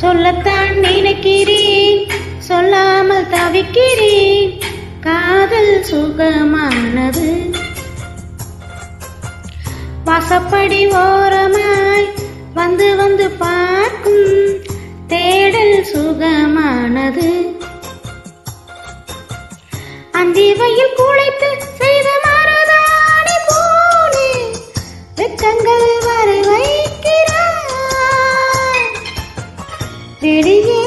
சொல்லத்தான் நினைக்கிறேன், சொல்லாமல் தவிக்கிறேன். காதல் சுகமானது. வாசப்படி ஓரமாய் வந்து வந்து பார்க்கும் தேடல் சுகமானது. அந்தி வெயில் குளைத்து செய்த மருதாணி போலே வெக்கங்கள் வரை வைக்கிறாய். வெளியே